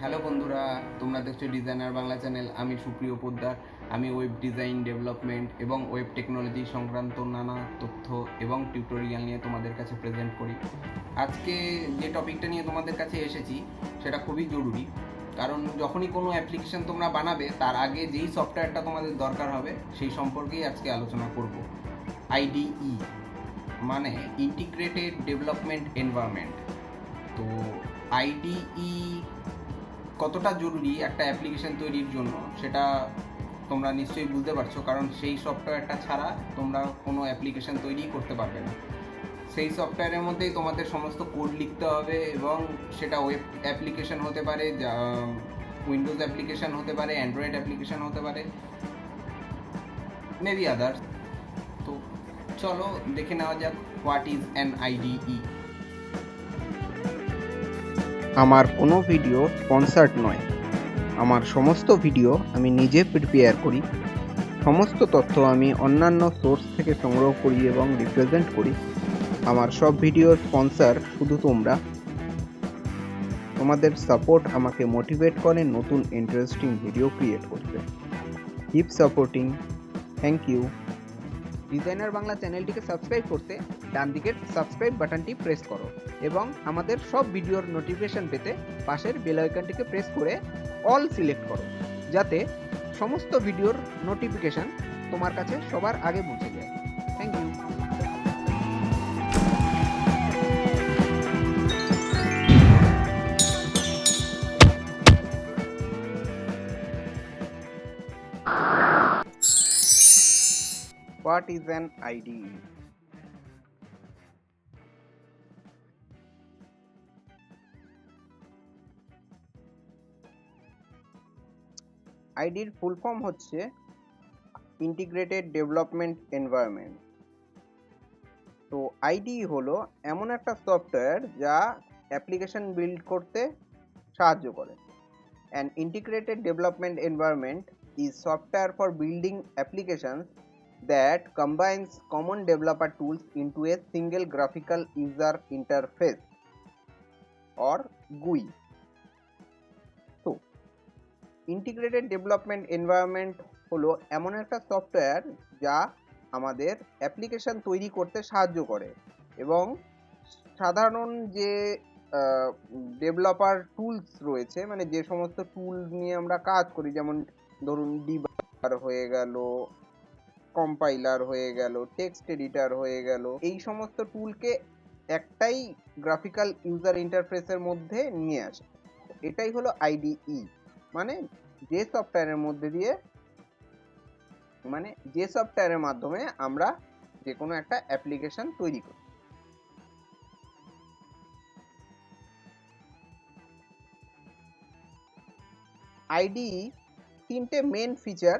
Hello বন্ধুরা, তোমরা দেখছো ডিজাইনার বাংলা চ্যানেল। আমি সুপ্রিয় পোদ্দার। আমি ওয়েব ডিজাইন ডেভেলপমেন্ট এবং ওয়েব টেকনোলজি সংক্রান্ত নানা তথ্য এবং টিউটোরিয়াল নিয়ে তোমাদের কাছে প্রেজেন্ট করি। আজকে যে টপিকটা নিয়ে তোমাদের কাছে এসেছি সেটা খুবই জরুরি, কারণ যখনই কোনো অ্যাপ্লিকেশন তোমরা বানাবে তার আগে যেই সফটওয়্যারটা তোমাদের দরকার হবে সেই সম্পর্কেই আজকে আলোচনা করব। আইডিই মানে ইন্টিগ্রেটেড ডেভেলপমেন্ট এনভায়রনমেন্ট। তো আইডিই কতটা জরুরি একটা অ্যাপ্লিকেশন তৈরির জন্য সেটা তোমরা নিশ্চয়ই বুঝতে পারছো, কারণ সেই সফটওয়্যারটা ছাড়া তোমরা কোনো অ্যাপ্লিকেশন তৈরি করতে পারবে না। সেই সফটওয়্যারের মধ্যেই তোমাদের সমস্ত কোড লিখতে হবে, এবং সেটা ওয়েব অ্যাপ্লিকেশন হতে পারে, উইন্ডোজ অ্যাপ্লিকেশন হতে পারে, অ্যান্ড্রয়েড অ্যাপ্লিকেশন হতে পারে, মেবি আদার্স। তো চলো দেখে নেওয়া যাক হোয়াট ইজ অ্যান আইডিই। আমার কোনো ভিডিও স্পন্সার্ড নয়। আমার সমস্ত ভিডিও আমি নিজে প্রিপেয়ার করি। সমস্ত তথ্য আমি অন্যান্য সোর্স থেকে সংগ্রহ করি এবং রিপ্রেজেন্ট করি। আমার সব ভিডিওর স্পন্সর শুধু তোমরা। তোমাদের সাপোর্ট আমাকে মোটিভেট করে নতুন ইন্টারেস্টিং ভিডিও ক্রিয়েট করতে। Keep supporting. Thank you. Designer Bangla চ্যানেলটিকে সাবস্ক্রাইব করতে ডান দিকের সাবস্ক্রাইব বাটনটি প্রেস করো এবং আমাদের সব ভিডিওর নোটিফিকেশন পেতে পাশের বেল আইকনটিকে প্রেস করে অল সিলেক্ট করো, যাতে সমস্ত ভিডিওর নোটিফিকেশন তোমার কাছে সবার আগে পৌঁছে যায়। Thank you. What is an IDE? আইডির ফুল ফর্ম হচ্ছে ইন্টিগ্রেটেড ডেভেলপমেন্ট এনভায়রনমেন্ট। তো আইডিই হলো এমন একটা সফটওয়্যার যা অ্যাপ্লিকেশন বিল্ড করতে সাহায্য করে। An integrated development environment is software for building applications that combines common developer tools into a single graphical user interface or GUI. তো ইন্টিগ্রেটেড ডেভেলপমেন্ট এনভায়রনমেন্ট হলো এমন একটা সফটওয়্যার যা আমাদের অ্যাপ্লিকেশন তৈরি করতে সাহায্য করে এবং সাধারণ যে ডেভেলপার টুলস রয়েছে, মানে যে সমস্ত টুল নিয়ে আমরা কাজ করি, যেমন ধরুন ডিবাগার হয়ে গেল, কম্পাইলার হয়ে গেল, টেক্সট এডিটর হয়ে গেল, এই সমস্ত টুলকে একটাই গ্রাফিক্যাল ইউজার ইন্টারফেসের মধ্যে নিয়ে আসে। এটাই হলো আইডিই, মানে যে সফটওয়্যারের মাধ্যমে আমরা যে কোনো একটা অ্যাপ্লিকেশন তৈরি করি। আইডিই তিনটে মেন ফিচার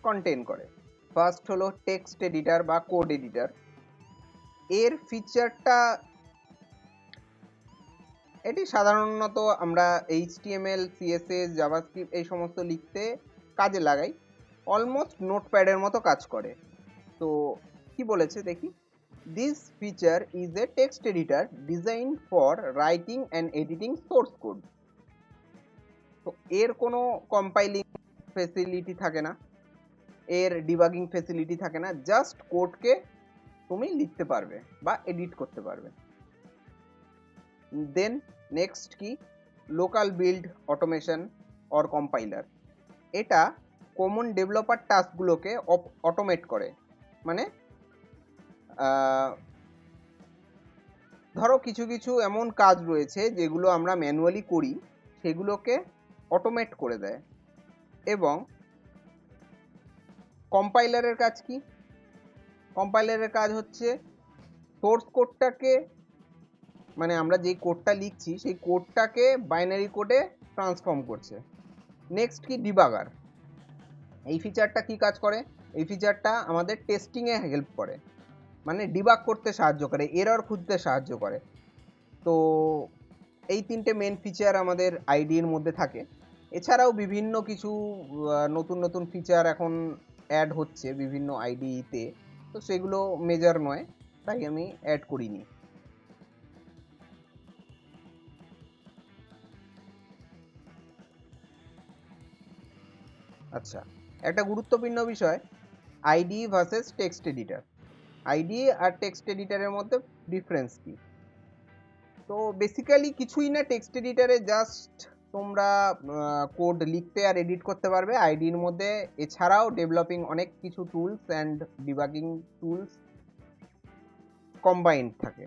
কন্টেন করে। ফার্স্ট হলো টেক্সট এডিটর বা কোড এডিটর। এর ফিচারটা এটি সাধারণত আমরা HTML, CSS, জাভাস্ক্রিপ্ট এই সমস্ত লিখতে কাজে লাগাই। অলমোস্ট নোটপ্যাডের মতো কাজ করে। তো কি বলেছে দেখি, this feature is a text editor design for writing and editing source code. তো এর কোনো কম্পাইলিং ফেসিলিটি থাকে না, এর ডিবাগিং ফেসিলিটি থাকে না, জাস্ট কোডকে তুমি লিখতে পারবে বা এডিট করতে পারবে। দেন নেক্সট কি, local build automation or compiler. এটা কমন ডেভেলপার টাস্কগুলোকে অটোমেট করে। মানে ধরো কিছু কিছু এমন কাজ রয়েছে যেগুলো আমরা ম্যানুয়ালি করি, সেগুলোকে অটোমেট করে দেয়। এবং কম্পাইলারের কাজ কি, কম্পাইলারের কাজ হচ্ছে সোর্স কোডটাকে, মানে আমরা যেই কোডটা লিখছি সেই কোডটাকে বাইনারি কোডে ট্রান্সফর্ম করছে। নেক্সট কি, ডিবাগার। এই ফিচারটা কি কাজ করে, এই ফিচারটা আমাদের টেস্টিংয়ে হেল্প করে, মানে ডিবাগ করতে সাহায্য করে, এরর খুঁজতে সাহায্য করে। তো এই তিনটে মেন ফিচার আমাদের আইডির মধ্যে থাকে। এছাড়াও বিভিন্ন কিছু নতুন নতুন ফিচার এখন অ্যাড হচ্ছে বিভিন্ন আইডিতে, তো সেগুলো মেজর নয়, তাই আমি অ্যাড করিনি। আচ্ছা, একটা গুরুত্বপূর্ণ বিষয়, IDE versus text editor. IDE আর টেক্সট এডিটরের মধ্যে ডিফারেন্স কি? তো বেসিক্যালি কিছুই না, টেক্সট এডিটরে জাস্ট তোমরা কোড লিখতে আর এডিট করতে পারবে আইডির মধ্যে। এছাড়াও ডেভেলপিং অনেক কিছু tools and debugging tools combined থাকে।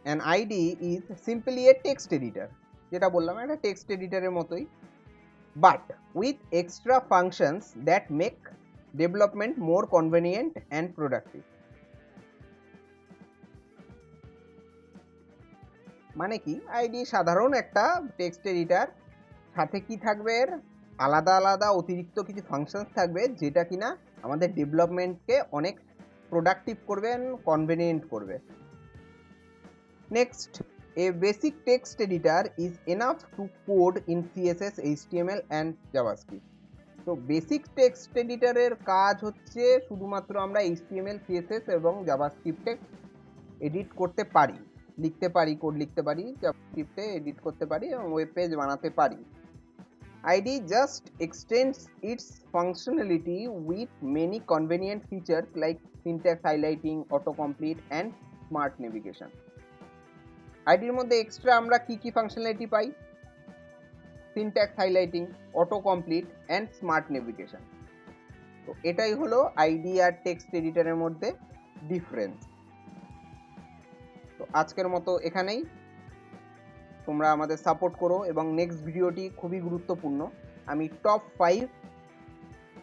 An IDE is simply a text editor, যেটা বললাম একটা টেক্সট এডিটরের মতোই, but with extra functions that make development more convenient and productive. মানে কি, আইডি সাধারণ একটা টেক্সট এডিটর, সাথে কি থাকবে এর আলাদা আলাদা অতিরিক্ত কিছু ফাংশনস থাকবে, যেটা কিনা আমাদের ডেভেলপমেন্টকে অনেক প্রোডাক্টিভ করবে, কনভেনিয়েন্ট করবে। Next, A basic text editor is enough to code in CSS, HTML and JavaScript. তো বেসিক টেক্সট এডিটরের কাজ হচ্ছে শুধুমাত্র আমরা এইচটিএমএল, সিএসএস এবং জাভাস্ক্রিপ্টে এডিট করতে পারি, লিখতে পারি, কোড লিখতে পারি, জাভাস্ক্রিপ্টে এডিট করতে পারি এবং ওয়েব পেজ বানাতে পারি। ID just extends it's functionality with many convenient features like syntax highlighting, auto complete and smart navigation. আইডির মধ্যে এক্সট্রা আমরা কি কি functionality pi? Syntax highlighting, auto complete and smart navigation. তো এটাই হলো আইডি আর টেক্সট এডিটরের মধ্যে ডিফারেন্স। তো আজকের মতো এখানেই, তোমরা আমাদের সাপোর্ট করো এবং নেক্সট ভিডিওটি খুবই গুরুত্বপূর্ণ। আমি টপ 5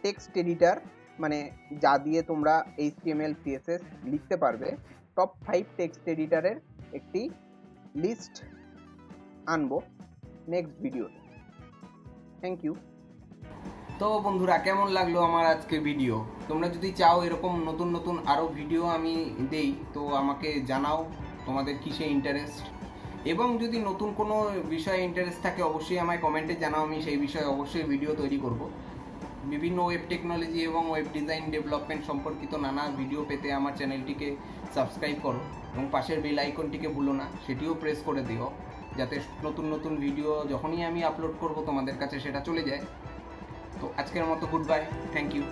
টেক্সট এডিটর, মানে যা দিয়ে তোমরা এইচটিএমএল, সিএসএস লিখতে পারবে, টপ 5 টেক্সট এডিটরের একটি লিস্ট আনবো নেক্সট ভিডিওতে। Thank you. তো বন্ধুরা, কেমন লাগলো আমার আজকের ভিডিও? তোমরা যদি চাও এরকম নতুন নতুন আরও ভিডিও আমি দেই, তো আমাকে জানাও তোমাদের কিসে ইন্টারেস্ট, এবং যদি নতুন কোনো বিষয়ে ইন্টারেস্ট থাকে অবশ্যই আমায় কমেন্টে জানাও, আমি সেই বিষয়ে অবশ্যই ভিডিও তৈরি করব। বিভিন্ন ওয়েব টেকনোলজি এবং ওয়েব ডিজাইন ডেভেলপমেন্ট সম্পর্কিত নানা ভিডিও পেতে আমার চ্যানেলটিকে সাবস্ক্রাইব করো এবং পাশের বেল আইকনটিকে ভুলো না, সেটিও প্রেস করে দিও, যাতে নতুন নতুন ভিডিও যখনই আমি আপলোড করব তোমাদের কাছে সেটা চলে যায়। তো আজকের মতো গুড বাই, থ্যাংক ইউ।